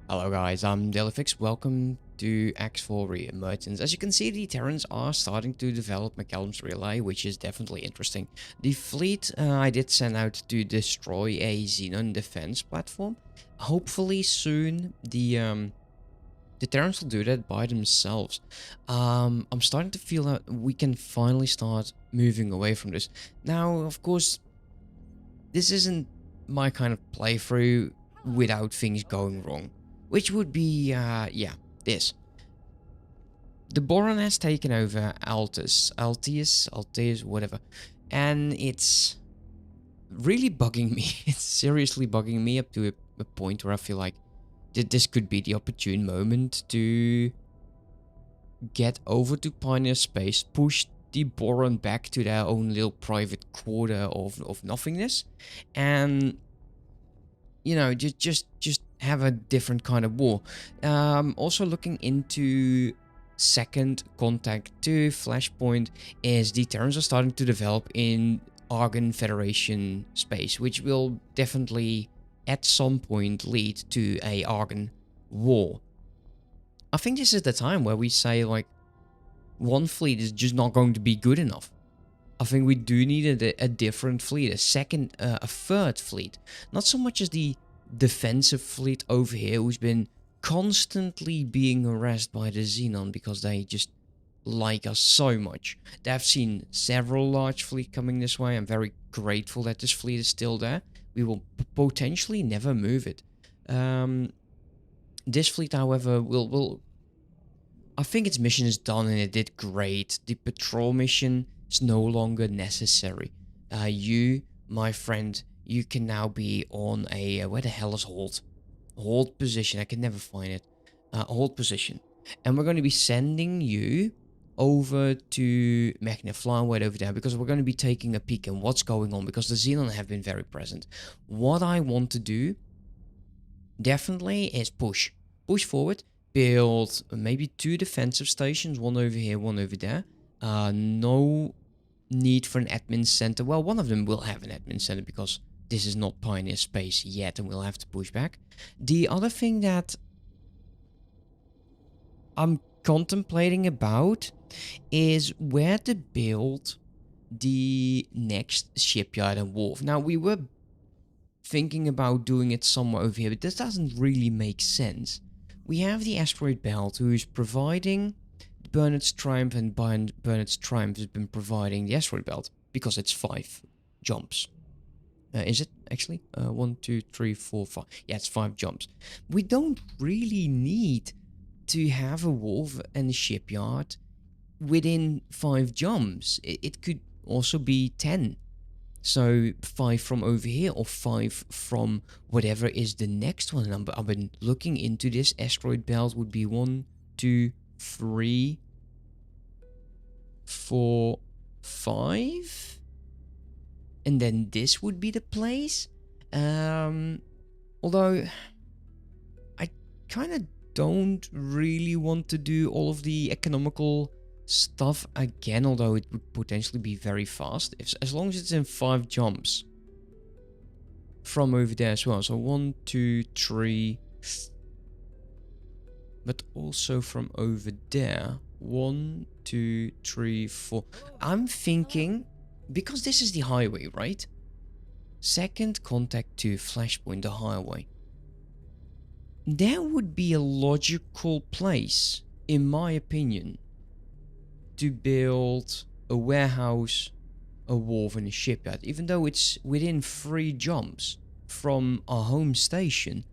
Hello guys, I'm DailyFix. Welcome to X4 Reemergence. As you can see, the Terrans are starting to develop McCallum's relay, which is definitely interesting. The fleet I did send out to destroy a Xenon defense platform. Hopefully soon the Terrans will do that by themselves. I'm starting to feel that we can finally start moving away from this. Now, of course, this isn't my kind of playthrough without things going wrong. Which would be, yeah, this. The Boron has taken over Altius, whatever. And it's really bugging me. It's seriously bugging me up to a point where I feel like this could be the opportune moment to get over to Pioneer Space, push the Boron back to their own little private quarter of nothingness, and you know, just have a different kind of war. Also looking into second contact to Flashpoint is the Terrans are starting to develop in Argon Federation space, which will definitely at some point lead to a Argon war. I think this is the time where we say like one fleet is just not going to be good enough. I think we do need a different fleet, a third fleet. Not so much as the defensive fleet over here, who's been constantly being harassed by the Xenon because they just like us so much. They've seen several large fleet coming this way. I'm very grateful that this fleet is still there. We will potentially never move it. This fleet, however, will... I think its mission is done and it did great. The patrol mission is no longer necessary. You, my friend, you can now be on a... where the hell is hold? Hold position. I can never find it. Hold position. And we're going to be sending you over to Magna. Fly right over there because we're going to be taking a peek at what's going on because the Xenon have been very present. What I want to do definitely is push. Push forward. Build maybe 2 defensive stations, one over here, one over there. No need for an admin center. Well, one of them will have an admin center because this is not Pioneer Space yet and we'll have to push back. The other thing that I'm contemplating about is where to build the next shipyard and wharf. Now, we were thinking about doing it somewhere over here, but this doesn't really make sense. We have the asteroid belt, who is providing Bernard's Triumph, and Bernard's Triumph has been providing the asteroid belt because it's 5 jumps. Is it actually? 1, 2, 3, 4, 5. Yeah, it's 5 jumps. We don't really need to have a wharf and a shipyard within 5 jumps. It could also be 10. So 5 from over here or 5 from whatever is the next one. And I've been looking into this. Asteroid belt would be 1, 2, 3, 4, 5. And then this would be the place. Although I kind of don't really want to do all of the economical stuff again, although it would potentially be very fast as long as it's in 5 jumps from over there as well. So 1, 2, 3, but also from over there 1, 2, 3, 4. I'm thinking because this is the highway, right? Second contact to Flashpoint, the highway. There would be a logical place, in my opinion, to build a warehouse, a wharf, and a shipyard, even though it's within 3 jumps from our home station.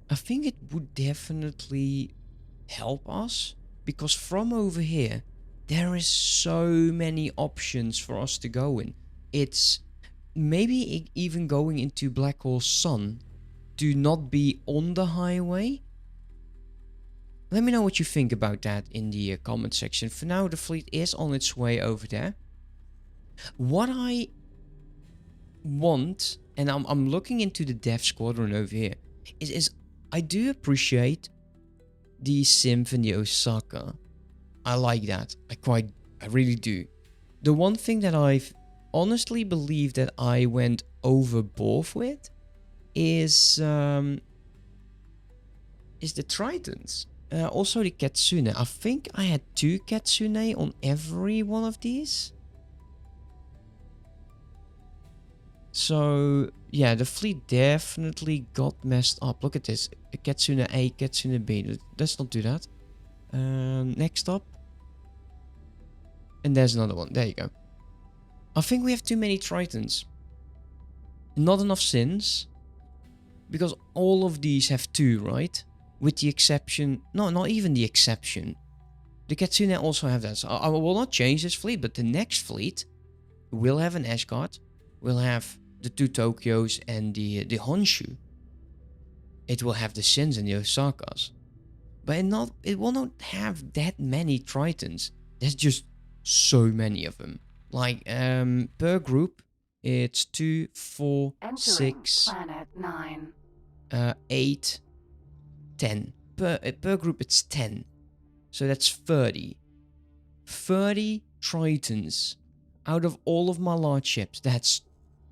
I think it would definitely help us because from over here there is so many options for us to go in. It's maybe even going into Black Hole Sun to not be on the highway. Let me know what you think about that in the comment section. For now, the fleet is on its way over there. What I want, and I'm looking into the Death Squadron over here, is I do appreciate the Symphony Osaka. I like that. I really do. The one thing that I've honestly believe that I went overboard with is is the Tritons. Also the Katsune. I think I had 2 Katsune on every one of these. So, yeah, the fleet definitely got messed up. Look at this. A Katsune A, Katsune B. Let's not do that. Next up. And there's another one. There you go. I think we have too many Tritons. Not enough Sins. Because all of these have 2, right? With the exception... No, not even the exception. The Katsune also have that. So I will not change this fleet, but the next fleet will have an Asgard. Will have the 2 Tokyos and the Honshu. It will have the Sins and the Osakas. But it will not have that many Tritons. There's just so many of them. Like, per group, it's 2, 4, Entering 6, planet 9. 8, 10. Per group, it's 10. So that's 30. 30 Tritons out of all of my large ships. That's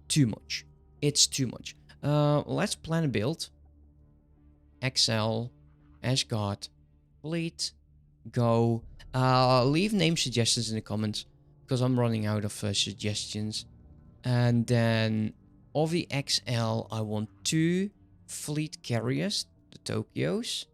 too much. It's too much. Let's plan a build. XL, Asgard, fleet, go. Leave name suggestions in the comments because I'm running out of suggestions. And then of the XL, I want 2 fleet carriers, the Tokyos.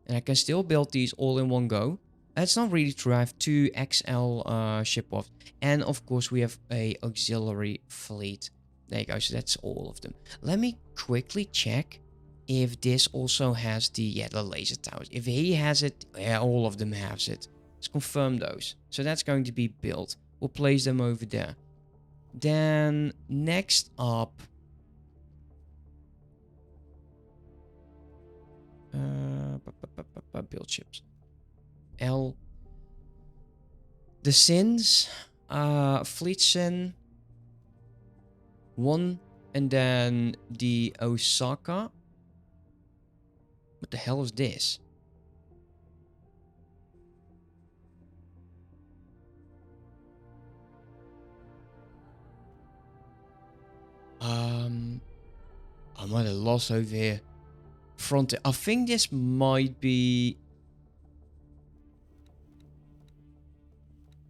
And I can still build these all in one go. That's not really true. I have 2 XL ship off. And of course we have a auxiliary fleet. There you go. So that's all of them. Let me quickly check if this also has the laser towers. If he has it, yeah, all of them have it. Let's confirm those. So that's going to be built. We'll place them over there. Then next up, build ships. L. The Sins, Fleet Sin, 1, and then the Osaka. What the hell is this? I might have lost over here. Front. I think this might be.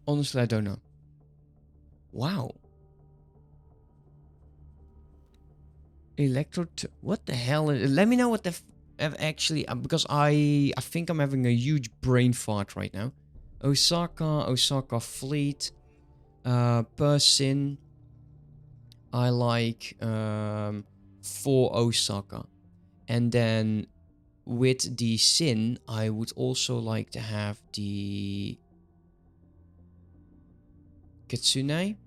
Honestly, I don't know. Wow. What the hell? Let me know what the actually, because I think I'm having a huge brain fart right now. Osaka fleet. Person. I like 4 Osaka. And then with the Sin, I would also like to have the Kitsune.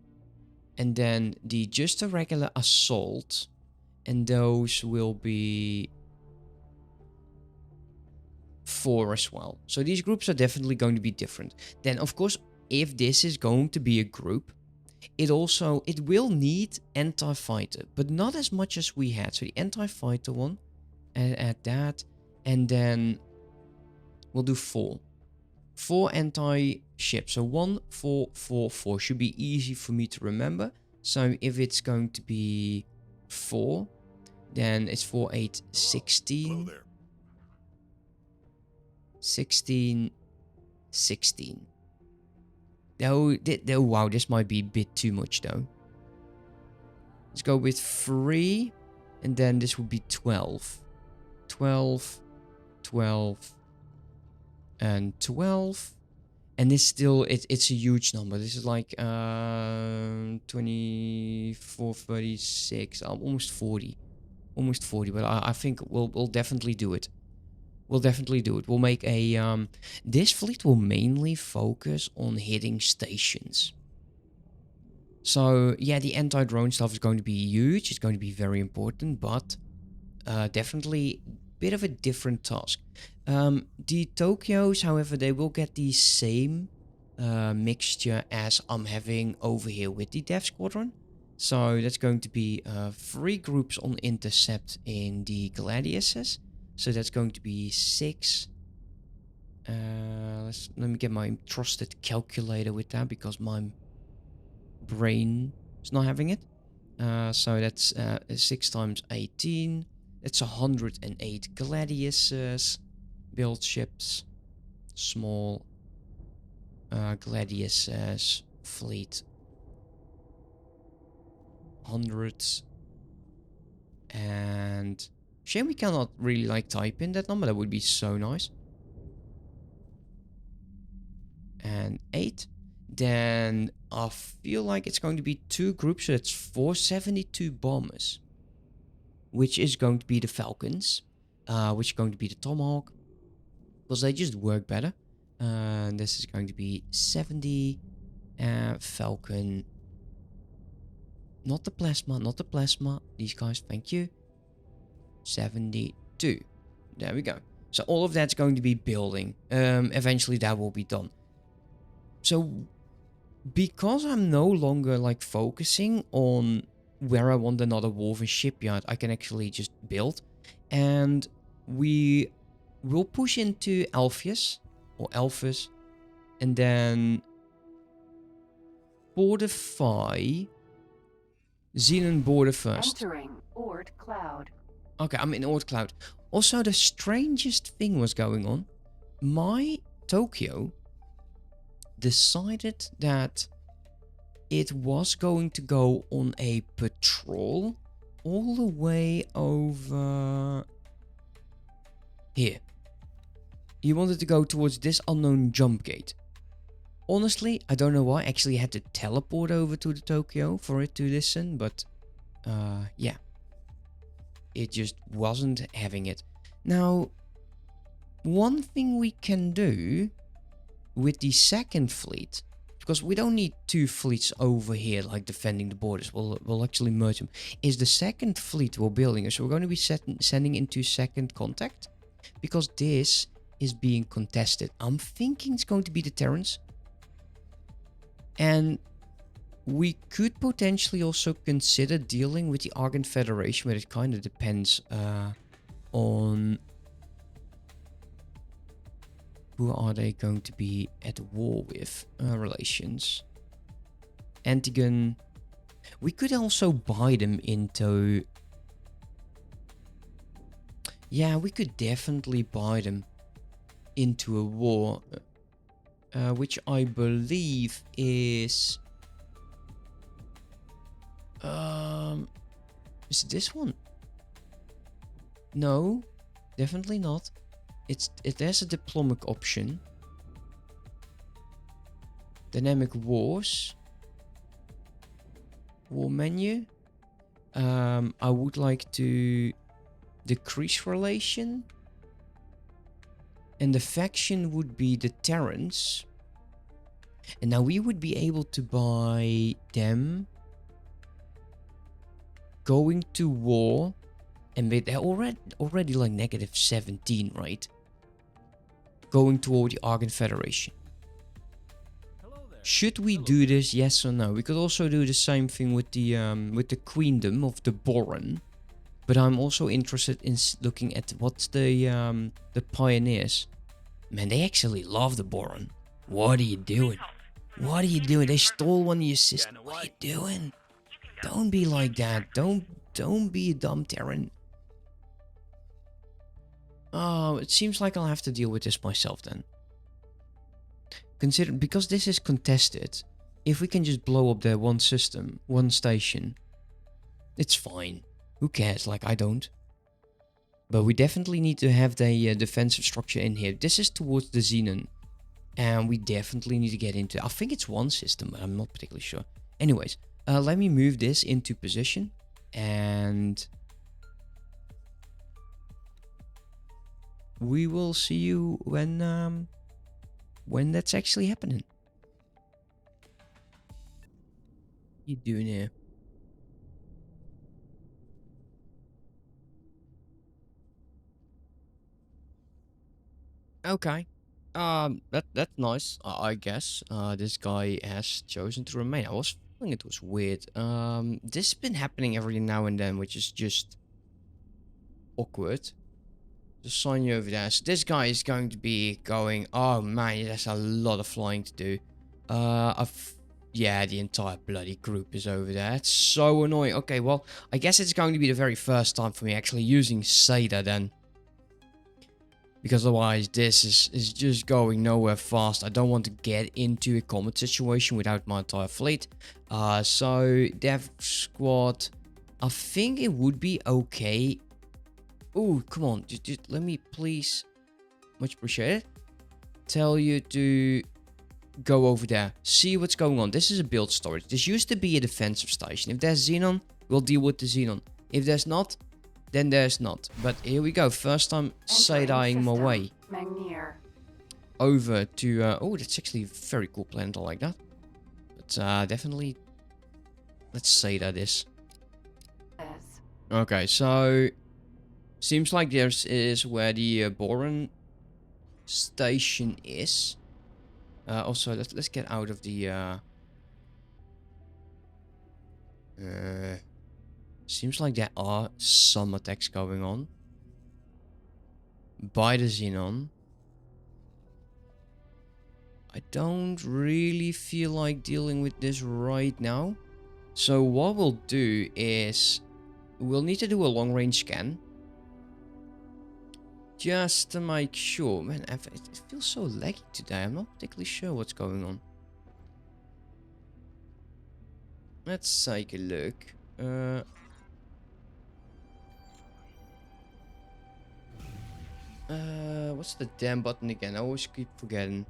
And then the just a regular assault. And those will be 4 as well. So these groups are definitely going to be different. Then of course, if this is going to be a group, it will need anti-fighter, but not as much as we had. So the anti-fighter one, add that, and then we'll do 4 anti-ships. So 1, 4, 4, 4 should be easy for me to remember. So if it's going to be 4, then it's 4, 8, 16, 16, 16. Oh, wow, this might be a bit too much though. Let's go with 3, and then this would be 12. 12, 12, and 12. And this still, it's a huge number. This is like 24, 36, almost 40. Almost 40, but I think we'll definitely do it. We'll definitely do it. We'll make a... this fleet will mainly focus on hitting stations. So, yeah, the anti-drone stuff is going to be huge. It's going to be very important, but definitely a bit of a different task. The Tokyos, however, they will get the same mixture as I'm having over here with the Death Squadron. So, that's going to be 3 groups on intercept in the Gladiuses. So that's going to be 6. Let me get my trusted calculator with that because my brain is not having it. So that's 6 times 18. It's 108 gladiuses. Build ships. Small gladiuses. Fleet. Hundreds. And shame we cannot really like type in that number. That would be so nice. And 8. Then I feel like it's going to be 2 groups. So that's 472 bombers. Which is going to be the Falcons. Which is going to be the Tomahawk. Because they just work better. This is going to be 70. Falcon. Not the plasma, not the plasma. These guys, thank you. 72. There we go. So all of that's going to be building. Eventually that will be done. So because I'm no longer like focusing on where I want another Wolven shipyard, I can actually just build. And we will push into Alpheus or Alphys. And then fortify Xenon border first. Entering Ord Cloud. Okay, I'm in Ord Cloud. Also, the strangest thing was going on. My Tokyo decided that it was going to go on a patrol all the way over here. He wanted to go towards this unknown jump gate. Honestly, I don't know why. I actually had to teleport over to the Tokyo for it to listen, but yeah. It just wasn't having it. Now, one thing we can do with the second fleet, because we don't need 2 fleets over here like defending the borders, we'll actually merge them, is the second fleet we're building. So we're going to be sending into second contact, because this is being contested. I'm thinking it's going to be the Terrans. And we could potentially also consider dealing with the Argon Federation, but it kind of depends on who are they going to be at war with. Relations. Antigon. We could also buy them into... Yeah, we could definitely buy them into a war. Which I believe is... is it this one? No, definitely not. There's a diplomatic option. Dynamic wars. War menu. I would like to decrease relation. And the faction would be the Terrans. And now we would be able to buy them. Going to war. And they're already like negative 17, right? Going toward the Argon Federation. Should we do this? Yes or no? We could also do the same thing with the Queendom of the Boron. But I'm also interested in looking at what's the Pioneers. Man, they actually love the Boron. What are you doing? What are you doing? They stole one of your systems. What are you doing? Don't be like that. Don't be a dumb Terran. Oh, it seems like I'll have to deal with this myself then. Consider, because this is contested, if we can just blow up their one system, one station, it's fine. Who cares? Like, I don't. But we definitely need to have the defensive structure in here. This is towards the Xenon. And we definitely need to get into... I think it's one system, but I'm not particularly sure. Anyways, let me move this into position. And... we will see you when that's actually happening. What you doing here? Okay. That's nice, I guess. This guy has chosen to remain. I was feeling it was weird. This has been happening every now and then, which is just awkward. Just sign you over there. So this guy is going to be going... oh man, that's a lot of flying to do. Yeah, the entire bloody group is over there. It's so annoying. Okay, well, I guess it's going to be the very first time for me actually using Seta then. Because otherwise this is just going nowhere fast. I don't want to get into a combat situation without my entire fleet. So Dev Squad, I think it would be okay. Oh, come on. Just let me please, much appreciated, tell you to go over there. See what's going on. This is a build storage. This used to be a defensive station. If there's Xenon, we'll deal with the Xenon. If there's not, then there's not. But here we go. First time side-eyeing my way over to... oh, that's actually a very cool planet. I like that. But definitely... let's say that is. Okay, so... seems like this is where the Boron station is. Also, let's get out of the... seems like there are some attacks going on by the Xenon. I don't really feel like dealing with this right now. So what we'll do is we'll need to do a long range scan. Just to make sure. Man, it feels so laggy today. I'm not particularly sure what's going on. Let's take a look. What's the damn button again? I always keep forgetting.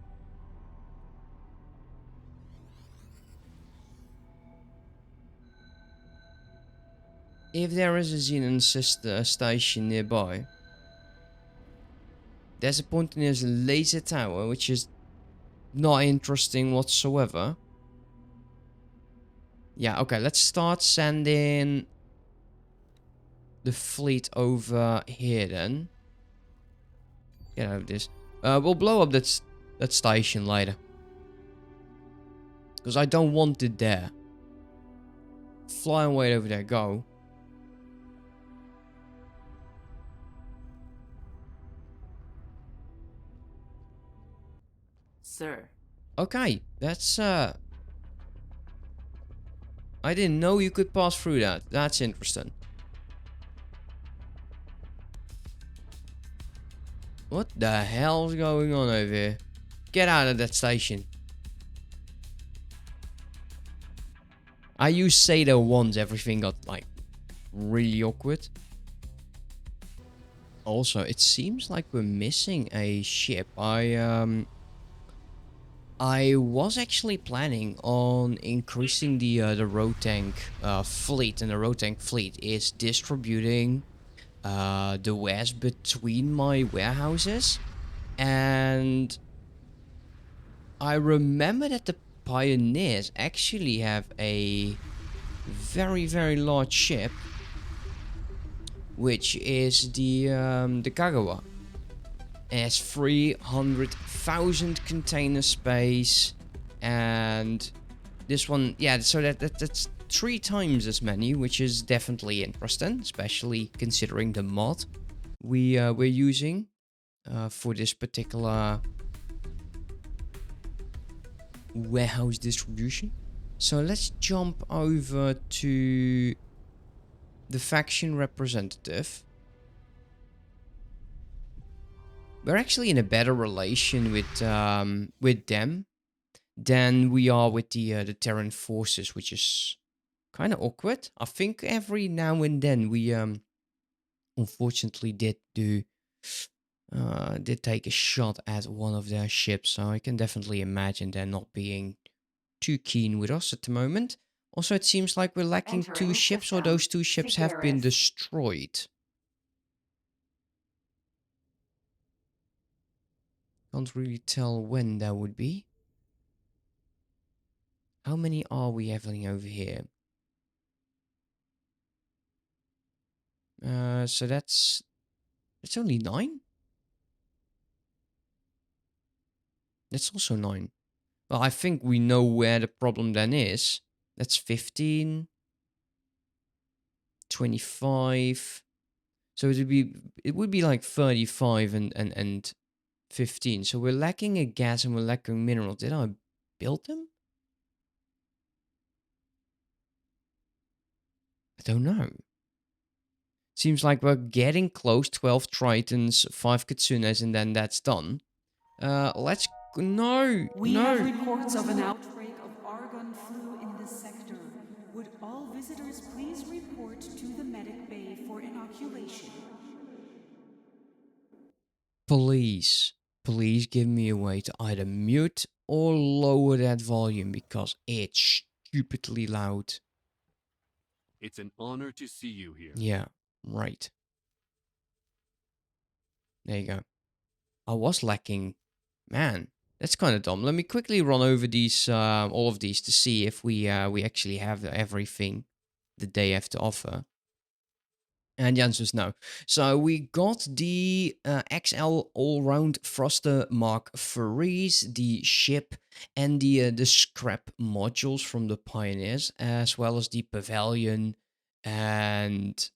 If there is a Xenon sister station nearby, there's a point in this laser tower, which is not interesting whatsoever. Yeah, okay, let's start sending the fleet over here then. Get out of this. We'll blow up that station later. Because I don't want it there. Fly away over there, go. Sir. Okay, that's I didn't know you could pass through that. That's interesting. What the hell's going on over here? Get out of that station. I used Seta once, everything got like really awkward. Also, it seems like we're missing a ship. I was actually planning on increasing the road tank fleet, and the road tank fleet is distributing the wares between my warehouses. And I remember that the Pioneers actually have a very, very large ship, which is the Kagawa. It has 300,000 container space, and this one, yeah, so that's 3 times as many, which is definitely interesting, especially considering the mod we're using for this particular warehouse distribution. So let's jump over to the faction representative. We're actually in a better relation with them than we are with the Terran forces, which is kind of awkward. I think every now and then we unfortunately did take a shot at one of their ships, so I can definitely imagine they're not being too keen with us at the moment. Also, it seems like we're lacking 2 ships, or those 2 ships have been destroyed. Can't really tell when that would be. How many are we having over here? So it's only 9? That's also 9. Well, I think we know where the problem then is. That's 15. 25. So it would be like 35 and 15. So we're lacking a gas and we're lacking minerals. Did I build them? don't know. Seems like we're getting close. 12 Tritons, 5 Kitsunes, and then that's done. Let's... No! We No! have reports of an outbreak of Argon flu in this sector. Would all visitors please report to the medic bay for inoculation? Please, please give me a way to either mute or lower that volume because it's stupidly loud. It's an honor to see you here. Yeah, right. There you go. I was lacking. Man, that's kind of dumb. Let me quickly run over these, all of these to see if we actually have everything that they have to offer. And the answer is no. So we got the XL all-round thruster Mark IIIs, the ship, and the scrap modules from the Pioneers, as well as the pavilion, and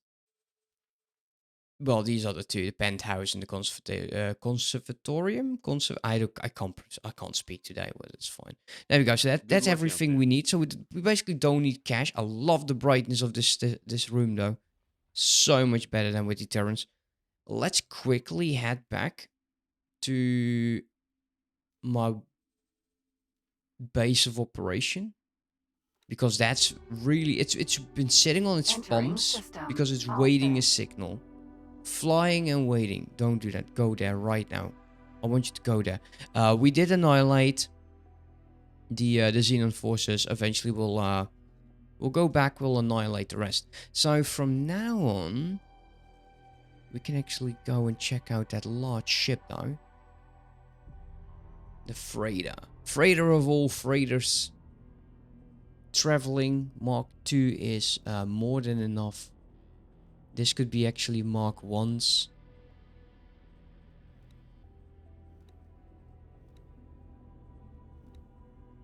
well, these are the two: the penthouse and the conservatorium. I can't speak today, but it's fine. There we go. So that's everything we need. So we basically don't need cash. I love the brightness of this room though. So much better than with the Terrans. Let's quickly head back to my base of operation. Because that's really... It's been sitting on its thumbs because it's waiting a signal. Flying and waiting. Don't do that. Go there right now. I want you to go there. We did annihilate the Xenon forces. Eventually we'll go back, we'll annihilate the rest. So from now on, we can actually go and check out that large ship now. The freighter. Freighter of all freighters. Traveling Mark II is more than enough. This could be actually Mark 1s.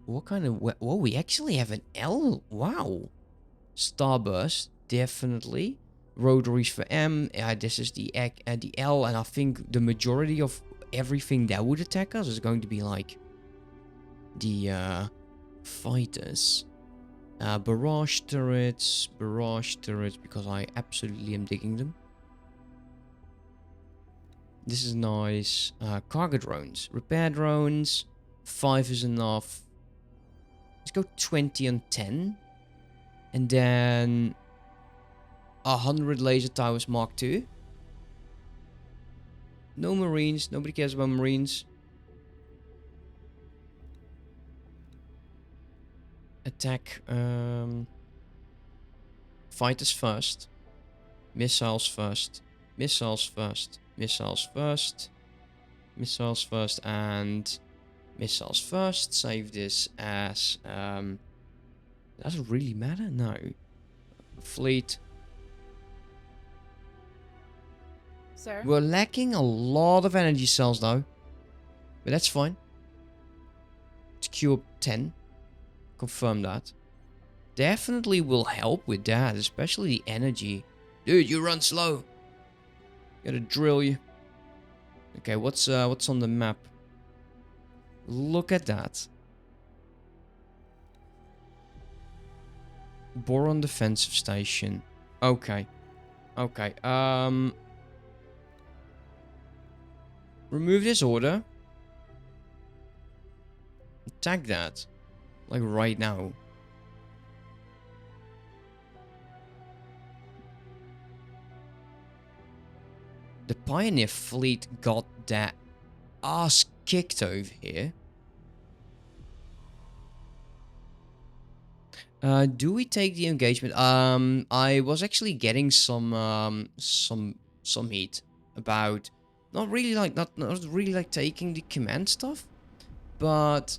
What kind of... Whoa, we actually have an L. Wow. Starburst, definitely. Rotaries for M. This is the L, and I think the majority of everything that would attack us is going to be like the fighters. Barrage turrets, because I absolutely am digging them. This is nice. Cargo drones, repair drones. 5 is enough. Let's go 20 on 10. And then 100 laser towers Mark II. No Marines. Nobody cares about Marines. Attack. Fighters first. Missiles first. Missiles first. Missiles first. Missiles first. And missiles first. Save this as... does it really matter? No. Fleet. Sir? We're lacking a lot of energy cells though. But that's fine. Let's queue up 10. Confirm that. Definitely will help with that. Especially the energy. Dude, you run slow. Gotta drill you. Okay, what's on the map? Look at that. Boron defensive station. Okay. Okay. Remove this order. Attack that. Like right now. The Pioneer fleet got their ass kicked over here. Do we take the engagement? I was actually getting some heat about not really like taking the command stuff, but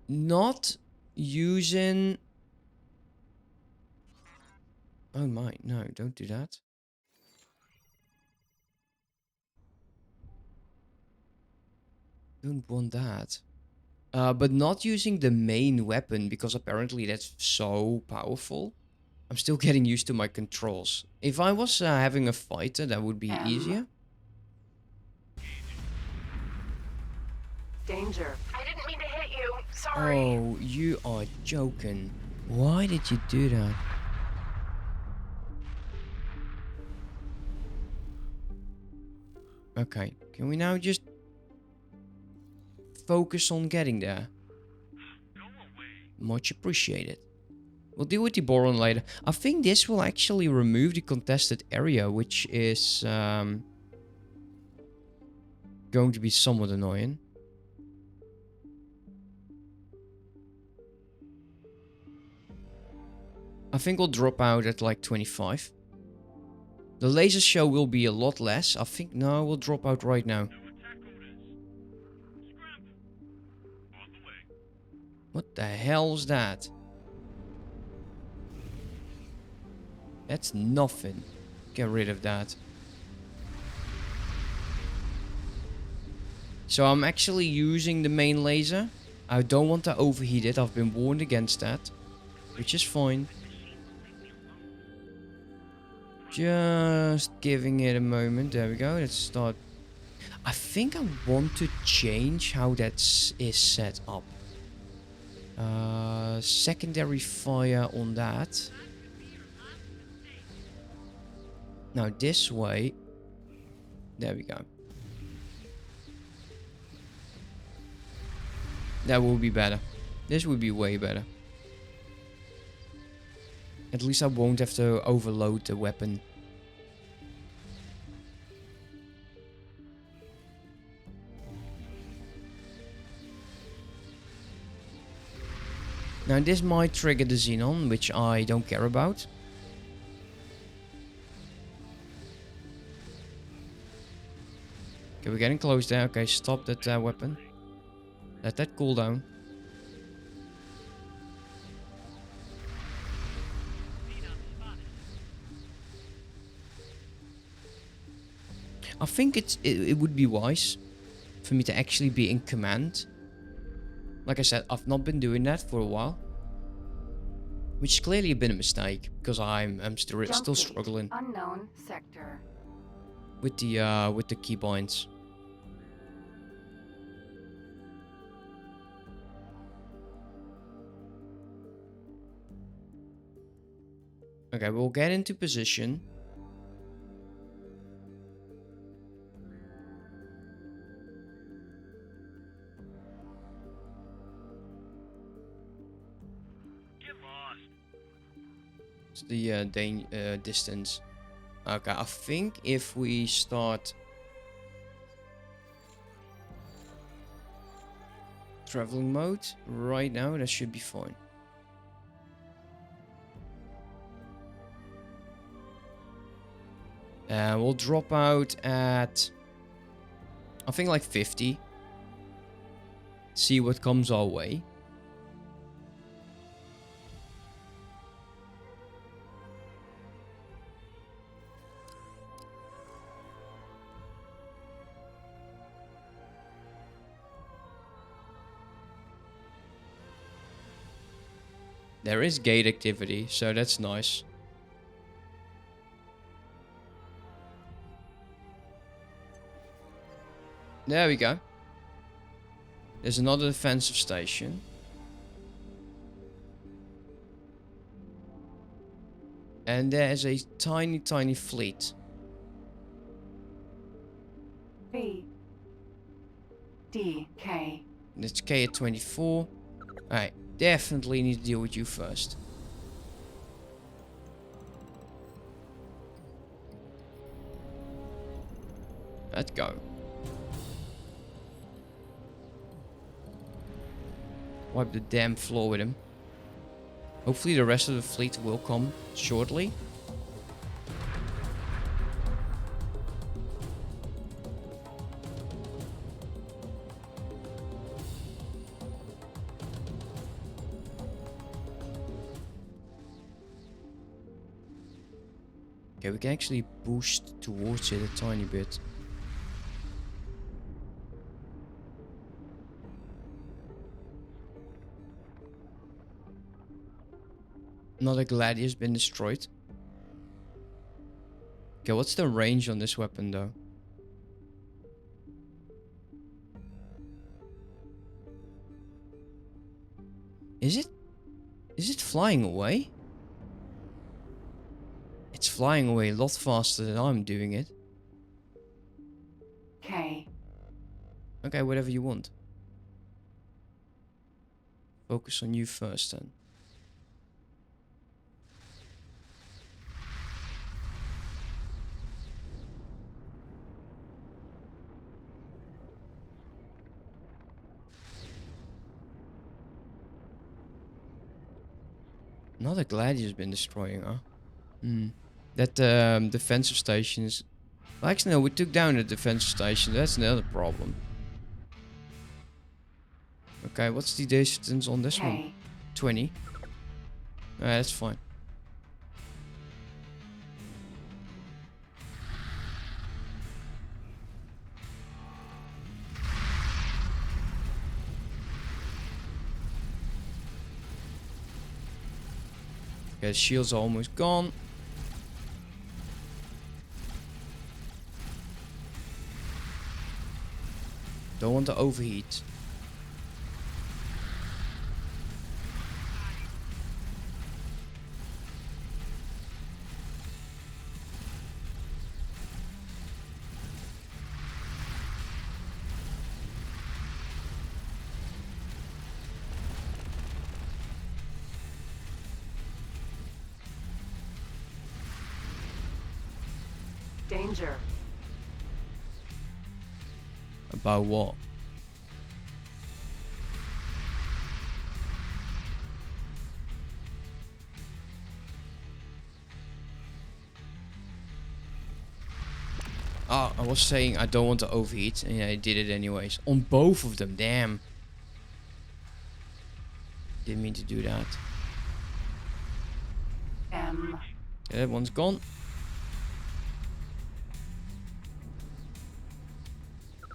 not using. Oh my, no! Don't do that. Don't want that. But not using the main weapon, because apparently that's so powerful. I'm still getting used to my controls. If I was having a fighter, that would be easier. Danger. I didn't mean to hit you. Sorry. Oh, you are joking. Why did you do that? Okay, can we now just focus on getting there? Much appreciated. We'll deal with the Boron later. I think this will actually remove the contested area, which is going to be somewhat annoying. I think we'll drop out at like 25. The laser show will be a lot less. I think, no, we'll drop out right now. What the hell is that? That's nothing. Get rid of that. So I'm actually using the main laser. I don't want to overheat it. I've been warned against that. Which is fine. Just giving it a moment. There we go. Let's start. I think I want to change how that is set up. Secondary fire on that. Now this way. There we go. That will be better. This would be way better. At least I won't have to overload the weapon. Now this might trigger the Xenon, which I don't care about. Okay, we're getting close there. Okay, stop that weapon. Let that cool down. I think it would be wise for me to actually be in command. Like I said, I've not been doing that for a while, which has clearly been a mistake because I'm still struggling Unknown sector. with the keybinds. Okay, we'll get into position. It's the distance. Okay, I think if we start traveling mode right now, that should be fine. We'll drop out at, I think, like 50. See what comes our way. There is gate activity, so that's nice. There we go. There's another defensive station. And there is a tiny, tiny fleet. B. D. K. That's K at 24. Alright, definitely need to deal with you first. Let's go. Wipe the damn floor with him. Hopefully the rest of the fleet will come shortly. Okay, we can actually boost towards it a tiny bit. Another Gladius been destroyed. Okay, what's the range on this weapon though? Is it flying away. It's flying away a lot faster than I'm doing it. K. Okay, whatever you want. Focus on you first then. Another gladiator's been destroying, huh? Hmm. That defensive station is... Well, actually, no, we took down the defensive station. That's another problem. Okay, what's the distance on this one? 20. That's fine. Okay, the shields are almost gone. Don't want to overheat. Danger. About what? Ah, I was saying I don't want to overheat, and I did it anyways. On both of them, damn. Didn't mean to do that. M. Yeah, that one's gone.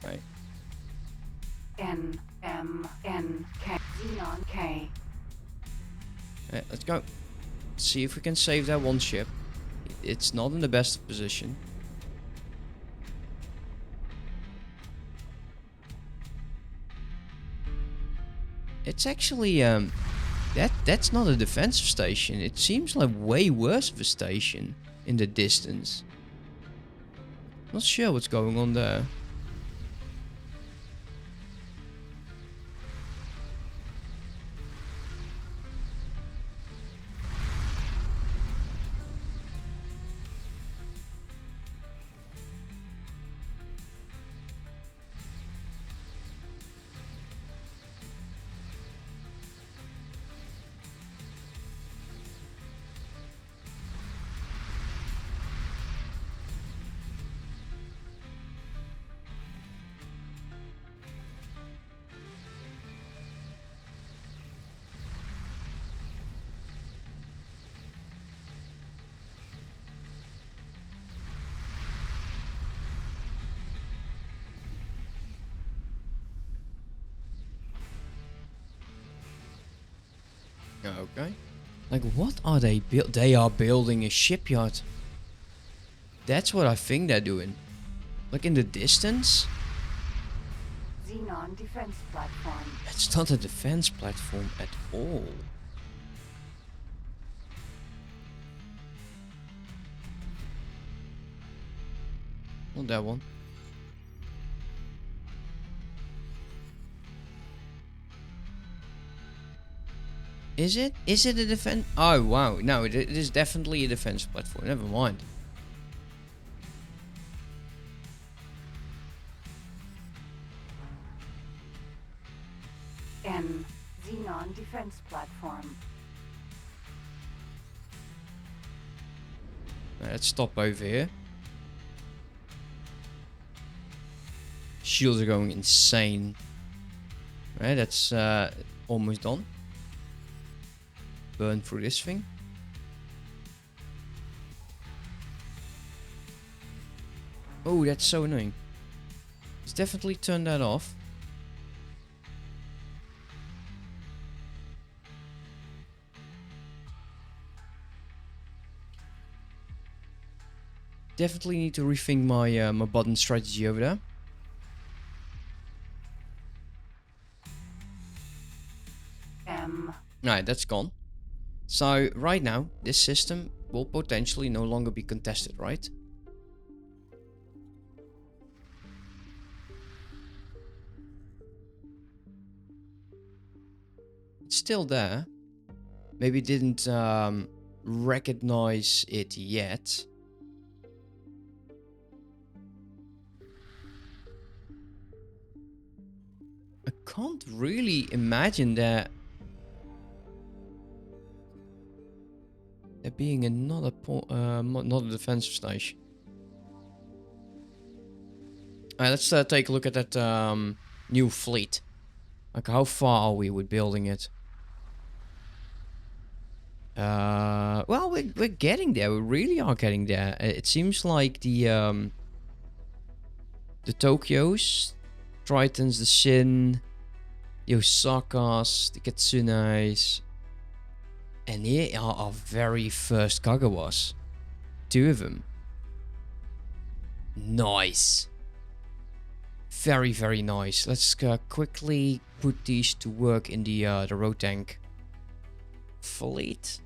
Right. N. M. N. K. Xenon K. Let's go. See if we can save that one ship. It's not in the best of position. It's actually that's not a defensive station. It seems like way worse of a station in the distance. Not sure what's going on there. Okay. Like, what are they build? They are building a shipyard. That's what I think they're doing. Like in the distance. Xenon defense platform. It's not a defense platform at all. Not that one. Is it? Is it a defense? Oh, wow. No, it is definitely a defense platform. Never mind. N. Xenon defense platform. Let's stop over here. Shields are going insane. Right, that's almost done. Burn through this thing. Oh, that's so annoying. Let's definitely turn that off. Definitely need to rethink my my button strategy over there. M. Alright, that's gone. So right now, this system will potentially no longer be contested, right? It's still there. Maybe didn't recognize it yet. I can't really imagine that there being another defensive station. Alright, let's take a look at that new fleet. Like, how far are we with building it? Well, we're getting there. We really are getting there. It seems like the Tokyos, Tritons, the Shin, the Osakas, the Kitsunes, and here are our very first Kagawas. 2 of them. Nice. Very, very nice. Let's quickly put these to work in the road tank fleet.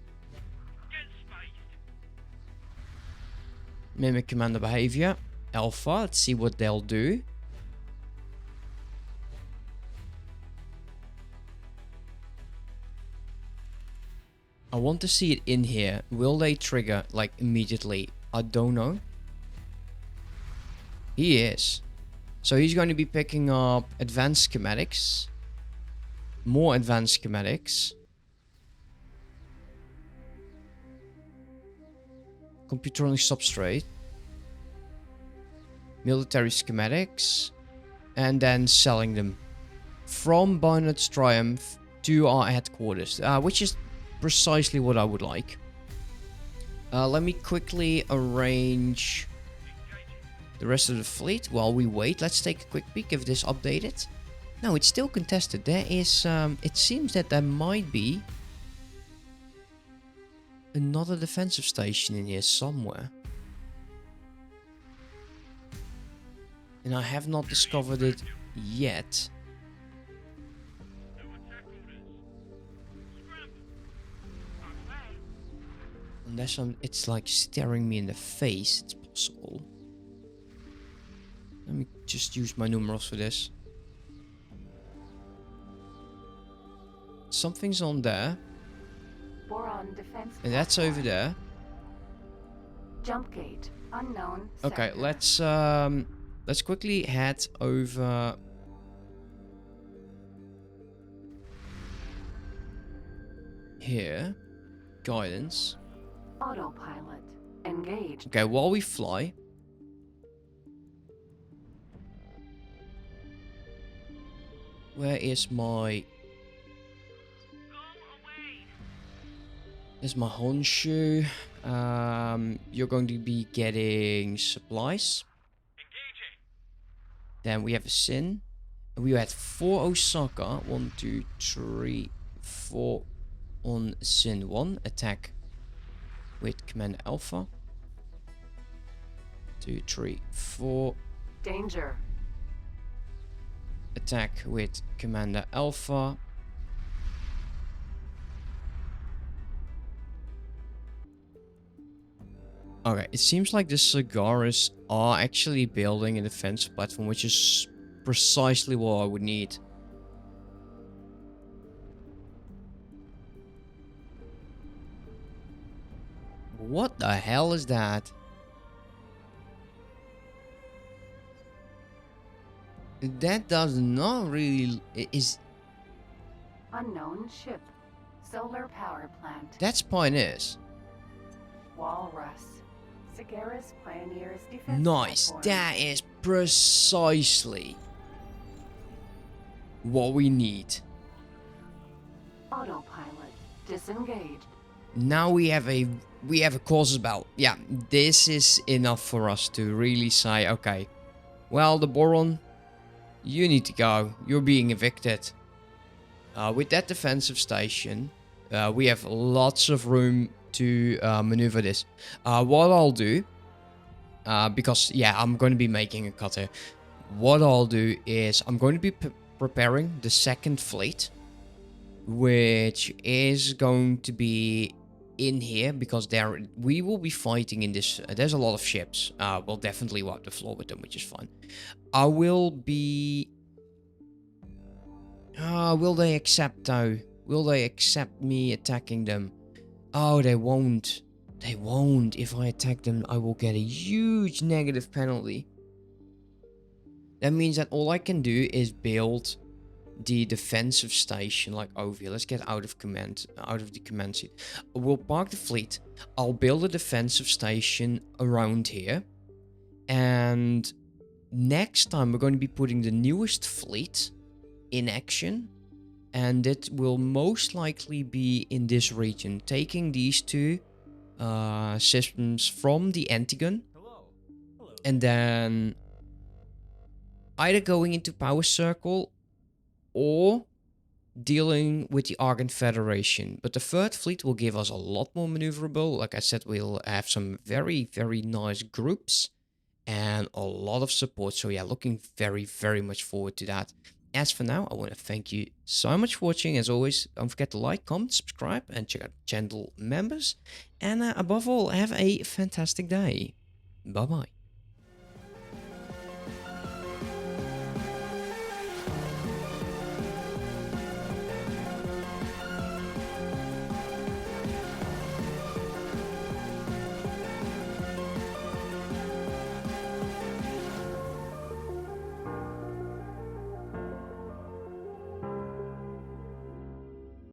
Mimic commander behavior. Alpha. Let's see what they'll do. I want to see it in here. Will they trigger like immediately? I don't know. He is. So he's going to be picking up advanced schematics. More advanced schematics. Computronic substrate. Military schematics. And then selling them. From Barnard's Triumph to our headquarters. Which is precisely what I would like. Let me quickly arrange the rest of the fleet while we wait. Let's take a quick peek if this updated. No, it's still contested. There is, it seems that there might be another defensive station in here somewhere. And I have not discovered it yet. Unless it's like staring me in the face, it's possible. Let me just use my numerals for this. Something's on there. Boron defense. And that's over there. Jump gate unknown. Okay, sector. let's quickly head over here. Guidance. Autopilot engaged. Okay, while we fly. Where is my... There's my Honshu. You're going to be getting supplies. Then we have a Sin. We had 4 Osaka. 1, 2, 3, 4 on Sin 1. Attack with Commander Alpha. 2, 3, 4. Danger. Attack with Commander Alpha. Okay, it seems like the Cigaris are actually building a defense platform, which is precisely what I would need. What the hell is that? That does not really... is... Unknown ship. Solar power plant. That's Pioneers. Walrus. Cigaris Pioneers defense Nice. platform. That is precisely what we need. Autopilot disengaged. Now we have a causes belt. Yeah, this is enough for us to really say, okay, well, the Boron, you need to go. You're being evicted. With that defensive station, we have lots of room to maneuver this. What I'll do, because yeah, I'm going to be making a cut here. What I'll do is I'm going to be preparing the second fleet. which is going to be in here because we will be fighting in this. There's a lot of ships. We'll definitely wipe the floor with them, which is fine. I will be. Will they accept though? Will they accept me attacking them? Oh, they won't. They won't. If I attack them, I will get a huge negative penalty. That means that all I can do is build the defensive station like over here. Let's get out of the command seat. We'll park the fleet. I'll build a defensive station around here. And next time we're going to be putting the newest fleet in action. And it will most likely be in this region, taking these two systems from the anti-gun. And then either going into Power Circle or dealing with the Argon Federation. But the third fleet will give us a lot more maneuverable. Like I said, we'll have some very, very nice groups and a lot of support. So yeah, looking very, very much forward to that. As for now, I want to thank you so much for watching. As always, don't forget to like, comment, subscribe, and check out channel members. And above all, have a fantastic day. Bye-bye.